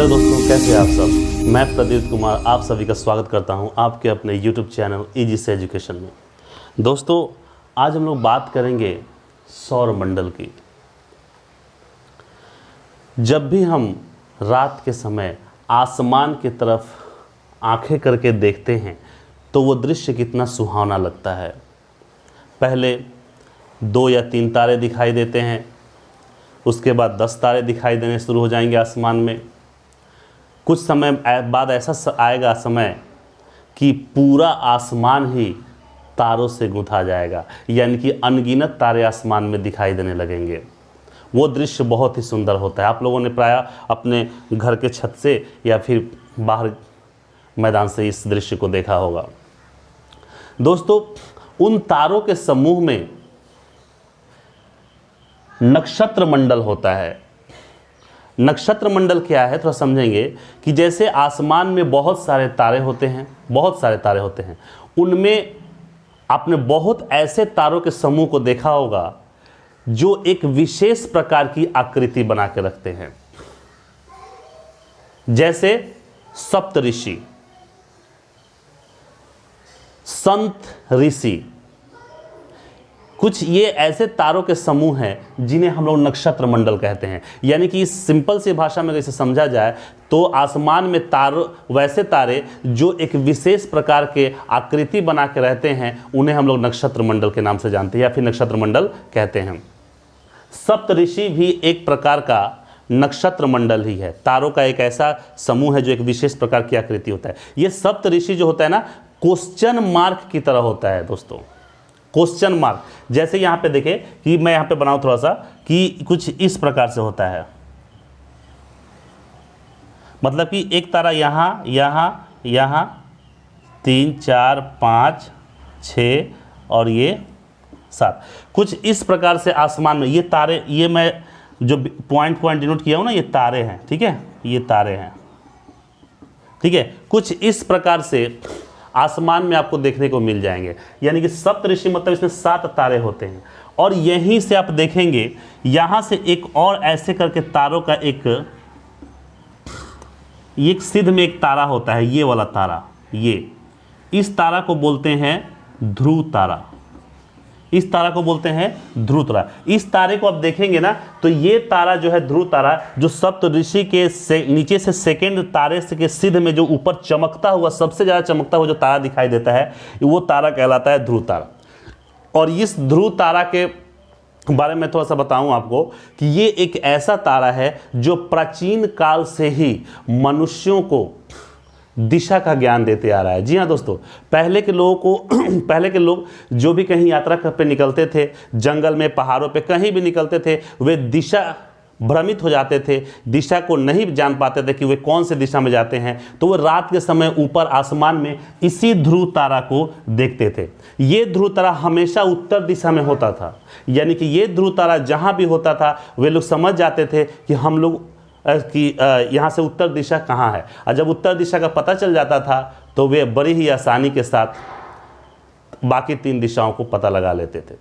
Hello दोस्तों, कैसे हैं आप सब। मैं प्रदीप कुमार आप सभी का स्वागत करता हूं आपके अपने यूट्यूब चैनल इजी से एजुकेशन में। दोस्तों, आज हम लोग बात करेंगे सौर मंडल की। जब भी हम रात के समय आसमान की तरफ आंखें करके देखते हैं तो वो दृश्य कितना सुहावना लगता है। पहले 2 या 3 तारे दिखाई देते हैं, उसके बाद 10 तारे दिखाई देने शुरू हो जाएंगे आसमान में। कुछ समय बाद ऐसा आएगा समय कि पूरा आसमान ही तारों से गुंथा जाएगा, यानी कि अनगिनत तारे आसमान में दिखाई देने लगेंगे। वो दृश्य बहुत ही सुंदर होता है। आप लोगों ने प्रायः अपने घर के छत से या फिर बाहर मैदान से इस दृश्य को देखा होगा। दोस्तों, उन तारों के समूह में नक्षत्र मंडल होता है। नक्षत्र मंडल क्या है, थोड़ा समझेंगे कि जैसे आसमान में बहुत सारे तारे होते हैं, उनमें आपने बहुत ऐसे तारों के समूह को देखा होगा जो एक विशेष प्रकार की आकृति बना के रखते हैं। जैसे सप्तऋषि, संत ऋषि, कुछ ये ऐसे तारों के समूह हैं जिन्हें हम लोग नक्षत्र मंडल कहते हैं। यानी कि सिंपल सी भाषा में इसे समझा जाए तो आसमान में वैसे तारे जो एक विशेष प्रकार के आकृति बना के रहते हैं, उन्हें हम लोग नक्षत्र मंडल के नाम से जानते हैं या फिर नक्षत्र मंडल कहते हैं। सप्तऋषि भी एक प्रकार का नक्षत्र मंडल ही है। तारों का एक ऐसा समूह है जो एक विशेष प्रकार की आकृति होता है। ये सप्तऋषि जो होता है ना, क्वेश्चन मार्क की तरह होता है दोस्तों। क्वेश्चन मार्क, जैसे यहाँ पे देखें कि मैं यहाँ पे बनाऊँ थोड़ा सा कि कुछ इस प्रकार से होता है। मतलब कि एक तारा यहाँ, यहाँ, यहाँ, 3, 4, 5, 6 और ये 7, कुछ इस प्रकार से आसमान में ये तारे, ये मैं जो पॉइंट डिनोट किया हूँ ना, ये तारे हैं, ठीक है, ये तारे हैं, ठीक है। कुछ इस प्रकार से आसमान में आपको देखने को मिल जाएंगे। यानी कि सप्तऋषि मतलब इसमें 7 तारे होते हैं। और यहीं से आप देखेंगे, यहाँ से एक और ऐसे करके तारों का एक सिद्ध में एक तारा होता है, ये वाला तारा, ये इस तारा को बोलते हैं ध्रुव तारा। इस तारा को बोलते हैं ध्रुव तारा। इस तारे को आप देखेंगे ना, तो ये तारा जो है ध्रुव तारा, जो सप्तऋषि के नीचे से सेकेंड तारे से के सिद्ध में जो ऊपर चमकता हुआ, सबसे ज़्यादा चमकता हुआ जो तारा दिखाई देता है, वो तारा कहलाता है ध्रुव तारा। और इस ध्रुव तारा के बारे में थोड़ा सा बताऊं आपको कि ये एक ऐसा तारा है जो प्राचीन काल से ही मनुष्यों को दिशा का ज्ञान देते आ रहा है। जी हाँ दोस्तों, पहले के लोग जो भी कहीं यात्रा पे निकलते थे, जंगल में, पहाड़ों पे कहीं भी निकलते थे, वे दिशा भ्रमित हो जाते थे, दिशा को नहीं जान पाते थे कि वे कौन से दिशा में जाते हैं। तो वो रात के समय ऊपर आसमान में इसी ध्रुव तारा को देखते थे। ये ध्रुव तारा हमेशा उत्तर दिशा में होता था। यानी कि ये ध्रुव तारा जहाँ भी होता था, वे लोग समझ जाते थे कि हम लोग कि यहाँ से उत्तर दिशा कहाँ है। और जब उत्तर दिशा का पता चल जाता था तो वे बड़ी ही आसानी के साथ बाकी 3 दिशाओं को पता लगा लेते थे।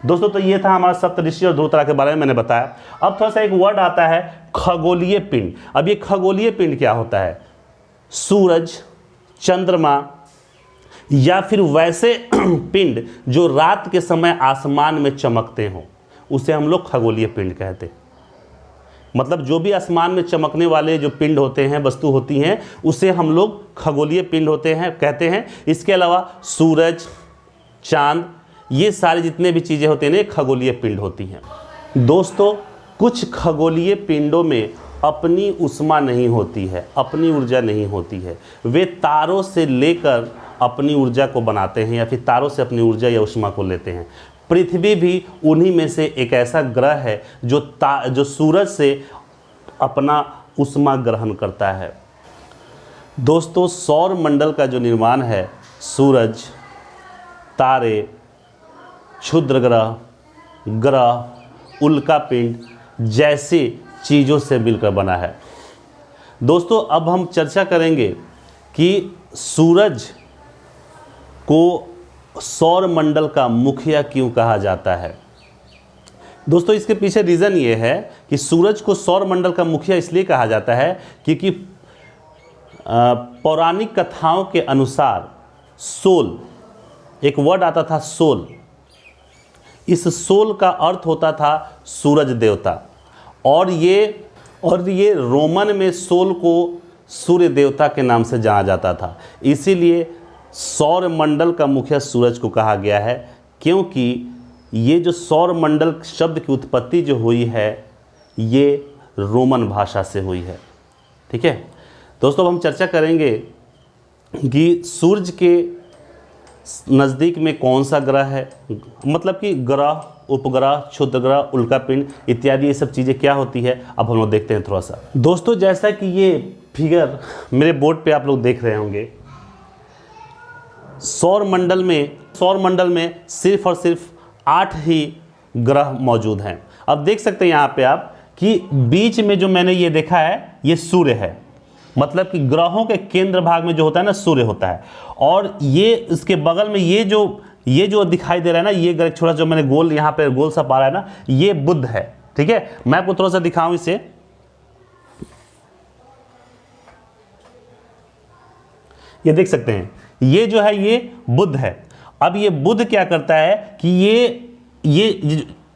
दोस्तों, तो ये था हमारा सप्तऋषि और ध्रुव तारा के बारे में मैंने बताया। अब थोड़ा सा एक वर्ड आता है खगोलीय पिंड। अब ये खगोलीय पिंड क्या होता है? सूरज, चंद्रमा या फिर वैसे पिंड जो रात के समय आसमान में चमकते हों, उसे हम लोग खगोलीय पिंड कहते हैं। मतलब जो भी आसमान में चमकने वाले जो पिंड होते हैं, वस्तु होती हैं, उसे हम लोग खगोलीय पिंड कहते हैं। इसके अलावा सूरज, चांद, ये सारी जितने भी चीज़ें होती हैं ना, खगोलीय पिंड होती हैं। दोस्तों, कुछ खगोलीय पिंडों में अपनी ऊष्मा नहीं होती है, अपनी ऊर्जा नहीं होती है। वे तारों से लेकर अपनी ऊर्जा को बनाते हैं या फिर तारों से अपनी ऊर्जा या ऊष्मा को लेते हैं। पृथ्वी भी उन्हीं में से एक ऐसा ग्रह है जो सूरज से अपना ऊष्मा ग्रहण करता है। दोस्तों, सौर मंडल का जो निर्माण है, सूरज, तारे, क्षुद्र ग्रह, उल्का पिंड जैसी चीज़ों से मिलकर बना है। दोस्तों, अब हम चर्चा करेंगे कि सूरज को सौर मंडल का मुखिया क्यों कहा जाता है। दोस्तों इसके पीछे रीज़न ये है कि सूरज को सौर मंडल का मुखिया इसलिए कहा जाता है क्योंकि पौराणिक कथाओं के अनुसार सोल, एक वर्ड आता था सोल, इस सोल का अर्थ होता था सूरज देवता, और ये रोमन में सोल को सूर्य देवता के नाम से जाना जाता था। इसीलिए सौर मंडल का मुखिया सूरज को कहा गया है, क्योंकि ये जो सौर मंडल शब्द की उत्पत्ति जो हुई है ये रोमन भाषा से हुई है। ठीक है दोस्तों, हम चर्चा करेंगे कि सूरज के नज़दीक में कौन सा ग्रह है, मतलब कि ग्रह, उपग्रह, क्षुद्र ग्रह, उल्का पिंड इत्यादि ये सब चीज़ें क्या होती है, अब हम लोग देखते हैं थोड़ा सा। दोस्तों जैसा कि ये फिगर मेरे बोर्ड पे आप लोग देख रहे होंगे, सौर मंडल में सिर्फ और सिर्फ 8 ही ग्रह मौजूद हैं। अब देख सकते हैं यहाँ पे आप कि बीच में जो मैंने ये देखा है ये सूर्य है, मतलब कि ग्रहों के केंद्र भाग में जो होता है ना सूर्य होता है, और ये इसके बगल में ये जो दिखाई दे रहा है ना, ये ग्रह छोटा जो मैंने गोल यहाँ पे गोल सा पा रहा है ना, ये बुध है। ठीक है, मैं आपको थोड़ा सा दिखाऊं इसे। ये देख सकते हैं, ये जो है ये बुध है। अब ये बुध क्या करता है कि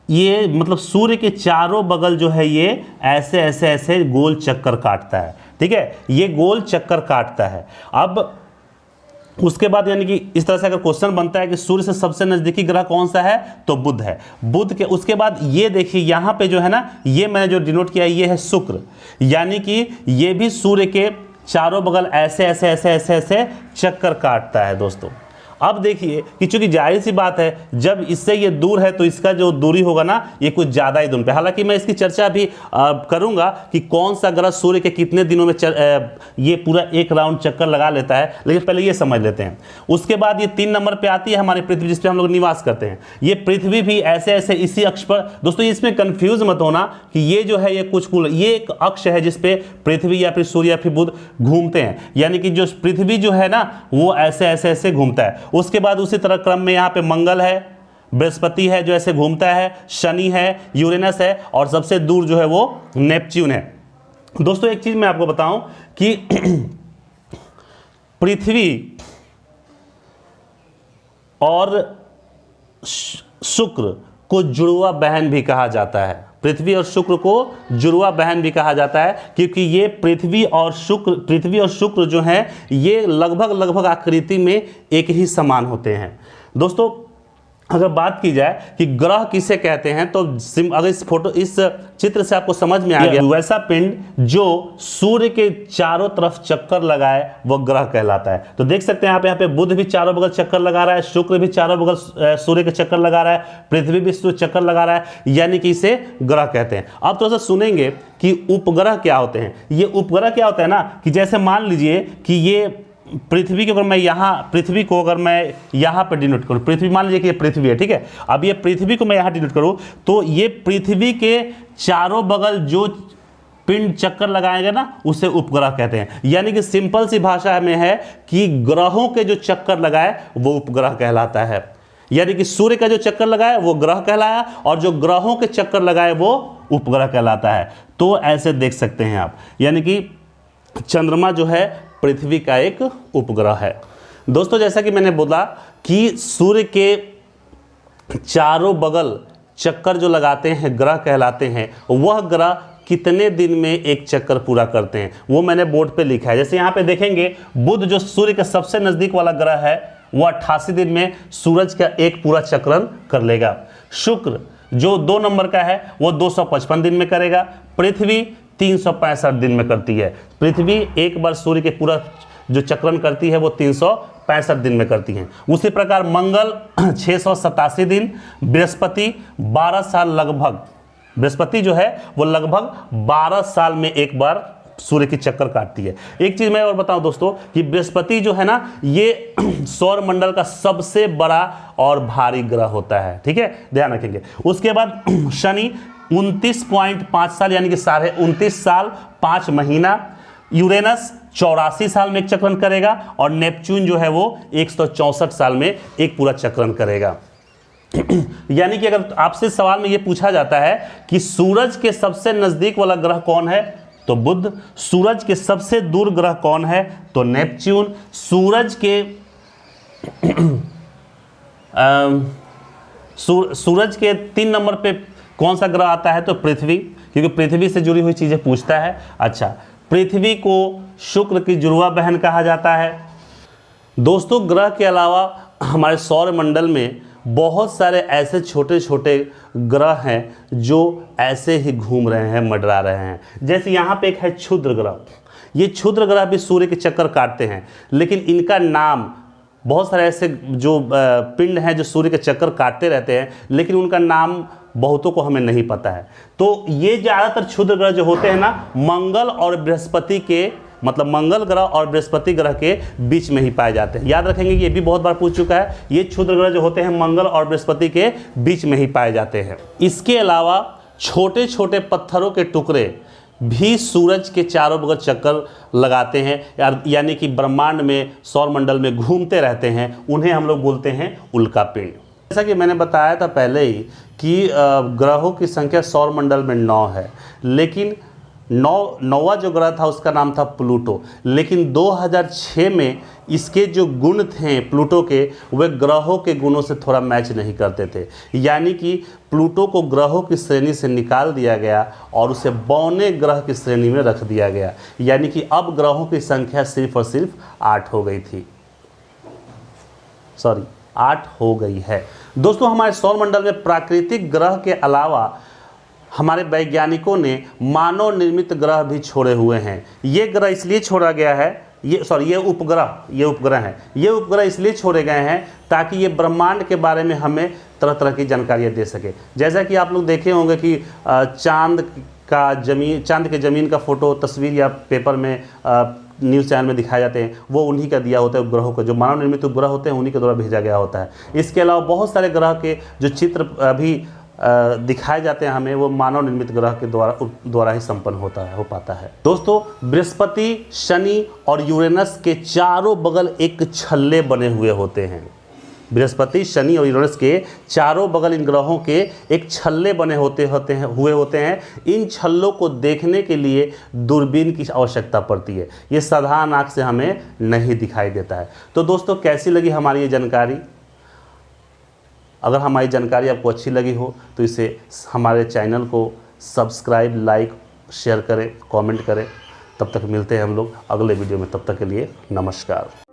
ये मतलब सूर्य के चारों बगल जो है ये ऐसे ऐसे ऐसे गोल चक्कर काटता है। ठीक है, ये गोल चक्कर काटता है। अब उसके बाद यानी कि इस तरह से अगर क्वेश्चन बनता है कि सूर्य से सबसे नजदीकी ग्रह कौन सा है, तो बुध है। बुध के उसके बाद ये देखिए यहाँ पे जो है ना, ये मैंने जो डिनोट किया ये है शुक्र, यानी कि ये भी सूर्य के चारों बगल ऐसे ऐसे ऐसे ऐसे ऐसे चक्कर काटता है दोस्तों। अब देखिए कि चूंकि जाहिर सी बात है, जब इससे ये दूर है तो इसका जो दूरी होगा ना ये कुछ ज़्यादा ही दूर पे, हालांकि मैं इसकी चर्चा भी करूंगा कि कौन सा ग्रह सूर्य के कितने दिनों में ये पूरा एक राउंड चक्कर लगा लेता है, लेकिन पहले ये समझ लेते हैं। उसके बाद ये 3 नंबर पे आती है हमारी पृथ्वी, जिस पे हम लोग निवास करते हैं। ये पृथ्वी भी ऐसे ऐसे इसी अक्ष पर, दोस्तों इसमें कन्फ्यूज मत होना कि ये जो है ये ये एक अक्ष है जिसपे पृथ्वी या फिर सूर्य या फिर बुध घूमते हैं, यानी कि जो पृथ्वी जो है ना वो ऐसे ऐसे ऐसे घूमता है। उसके बाद उसी तरह क्रम में यहाँ पे मंगल है, बृहस्पति है जो ऐसे घूमता है, शनि है, यूरेनस है, और सबसे दूर जो है वो नेपच्यून है। दोस्तों एक चीज मैं आपको बताऊं कि पृथ्वी और शुक्र को जुड़वा बहन भी कहा जाता है। पृथ्वी और शुक्र को जुड़वा बहन भी कहा जाता है, क्योंकि ये पृथ्वी और शुक्र जो हैं ये लगभग आकृति में एक ही समान होते हैं। दोस्तों अगर बात की जाए कि ग्रह किसे कहते हैं, तो अगर इस चित्र से आपको समझ में आ गया, वैसा पिंड जो सूर्य के चारों तरफ चक्कर लगाए वो ग्रह कहलाता है। तो देख सकते हैं यहाँ पे बुध भी चारों बगल चक्कर लगा रहा है, शुक्र भी चारों बगल सूर्य के चक्कर लगा रहा है, पृथ्वी भी सूर्य चक्कर लगा रहा है, यानी कि इसे ग्रह कहते हैं। अब थोड़ा सा सुनेंगे कि उपग्रह क्या होते हैं। ये उपग्रह क्या होता है ना, कि जैसे मान लीजिए कि ये पृथ्वी को अगर मैं यहाँ पर डिनोट करूँ, पृथ्वी मान लीजिए कि ये पृथ्वी है, ठीक है। अब ये पृथ्वी को मैं यहाँ डिनोट करूँ तो ये पृथ्वी के चारों बगल जो पिंड चक्कर लगाएंगे ना उसे उपग्रह कहते हैं। यानी कि सिंपल सी भाषा में है कि ग्रहों के जो चक्कर लगाए वो उपग्रह कहलाता है। यानी कि सूर्य का जो चक्कर लगाए वो ग्रह कहलाया, और जो ग्रहों के चक्कर लगाए वो उपग्रह कहलाता है। तो ऐसे देख सकते हैं आप, यानी कि चंद्रमा जो है पृथ्वी का एक उपग्रह है। दोस्तों जैसा कि मैंने बोला कि सूर्य के चारों बगल चक्कर जो लगाते हैं ग्रह कहलाते हैं। वह ग्रह कितने दिन में एक चक्कर पूरा करते हैं वो मैंने बोर्ड पे लिखा है। जैसे यहाँ पे देखेंगे बुध जो सूर्य के सबसे नजदीक वाला ग्रह है वो 88 दिन में सूरज का एक पूरा चक्रण कर लेगा। शुक्र जो 2 नंबर का है वो 255 दिन में करेगा। पृथ्वी 365 दिन में करती है। पृथ्वी एक बार सूर्य के पूरा जो चक्रण करती है वो 365 दिन में करती है। उसी प्रकार मंगल 687 दिन, बृहस्पति 12 साल लगभग, बृहस्पति जो है वो लगभग 12 साल में एक बार सूर्य की चक्कर काटती है। एक चीज मैं और बताऊं दोस्तों कि बृहस्पति जो है ना ये सौर मंडल का सबसे बड़ा और भारी ग्रह होता है, ठीक है, ध्यान रखेंगे। उसके बाद शनि 29.5 साल यानी कि 29.5 साल 5 महीना। यूरेनस 84 साल में एक चक्रण करेगा, और नेपच्यून जो है वो 164 साल में एक पूरा चक्रण करेगा। यानी कि अगर आपसे सवाल में यह पूछा जाता है कि सूरज के सबसे नजदीक वाला ग्रह कौन है, तो बुध। सूरज के सबसे दूर ग्रह कौन है, तो नेपच्यून। सूरज के 3 नंबर पे कौन सा ग्रह आता है, तो पृथ्वी, क्योंकि पृथ्वी से जुड़ी हुई चीजें पूछता है। अच्छा, पृथ्वी को शुक्र की जुड़वा बहन कहा जाता है। दोस्तों, ग्रह के अलावा हमारे सौर मंडल में बहुत सारे ऐसे छोटे छोटे ग्रह हैं जो ऐसे ही घूम रहे हैं, मंडरा रहे हैं। जैसे यहाँ पे एक है क्षुद्र ग्रह। ये क्षुद्र ग्रह भी सूर्य के चक्कर काटते हैं, लेकिन इनका नाम, बहुत सारे ऐसे जो पिंड हैं जो सूर्य के चक्कर काटते रहते हैं, लेकिन उनका नाम बहुतों को हमें नहीं पता है। तो ये ज़्यादातर क्षुद्र ग्रह जो होते हैं ना, मंगल और बृहस्पति के, मतलब मंगल ग्रह और बृहस्पति ग्रह के बीच में ही पाए जाते हैं। याद रखेंगे कि ये भी बहुत बार पूछ चुका है। ये क्षुद्र ग्रह जो होते हैं मंगल और बृहस्पति के बीच में ही पाए जाते हैं। इसके अलावा छोटे छोटे पत्थरों के टुकड़े भी सूरज के चारों बगल चक्कर लगाते हैं, यानी कि ब्रह्मांड में, सौर मंडल में घूमते रहते हैं। उन्हें हम लोग बोलते हैं उल्का पिंड। जैसा कि मैंने बताया था पहले ही कि ग्रहों की संख्या सौर मंडल में 9 है, लेकिन नौवां जो ग्रह था उसका नाम था प्लूटो। लेकिन 2006 में इसके जो गुण थे प्लूटो के, वे ग्रहों के गुणों से थोड़ा मैच नहीं करते थे। यानी कि प्लूटो को ग्रहों की श्रेणी से निकाल दिया गया और उसे बौने ग्रह की श्रेणी में रख दिया गया। यानी कि अब ग्रहों की संख्या सिर्फ और सिर्फ 8 हो गई थी, 8 हो गई है। दोस्तों, हमारे सौर मंडल में प्राकृतिक ग्रह के अलावा हमारे वैज्ञानिकों ने मानव निर्मित ग्रह भी छोड़े हुए हैं। ये ग्रह इसलिए छोड़ा गया है, ये उपग्रह हैं। ये उपग्रह इसलिए छोड़े गए हैं ताकि ये ब्रह्मांड के बारे में हमें तरह तरह की जानकारियाँ दे सके। जैसा कि आप लोग देखे होंगे कि चांद के ज़मीन का फ़ोटो, तस्वीर या पेपर में न्यूज़ चैनल में दिखाए जाते हैं, वो उन्हीं का दिया होता है। उपग्रहों को, जो मानव निर्मित उपग्रह होते हैं, उन्हीं के द्वारा भेजा गया होता है। इसके अलावा बहुत सारे ग्रह के जो चित्र अभी दिखाए जाते हैं हमें, वो मानव निर्मित ग्रह के द्वारा ही संपन्न हो पाता है। दोस्तों, बृहस्पति, शनि और यूरेनस के चारों बगल एक छल्ले बने हुए होते हैं। बृहस्पति, शनि और यूरेनस के चारों बगल इन ग्रहों के एक छल्ले बने होते हैं। इन छल्लों को देखने के लिए दूरबीन की आवश्यकता पड़ती है। ये साधारण आँख से हमें नहीं दिखाई देता है। तो दोस्तों, कैसी लगी हमारी ये जानकारी? अगर हमारी जानकारी आपको अच्छी लगी हो तो इसे हमारे चैनल को सब्सक्राइब, लाइक, शेयर करें, कमेंट करें। तब तक मिलते हैं हम लोग अगले वीडियो में। तब तक के लिए नमस्कार।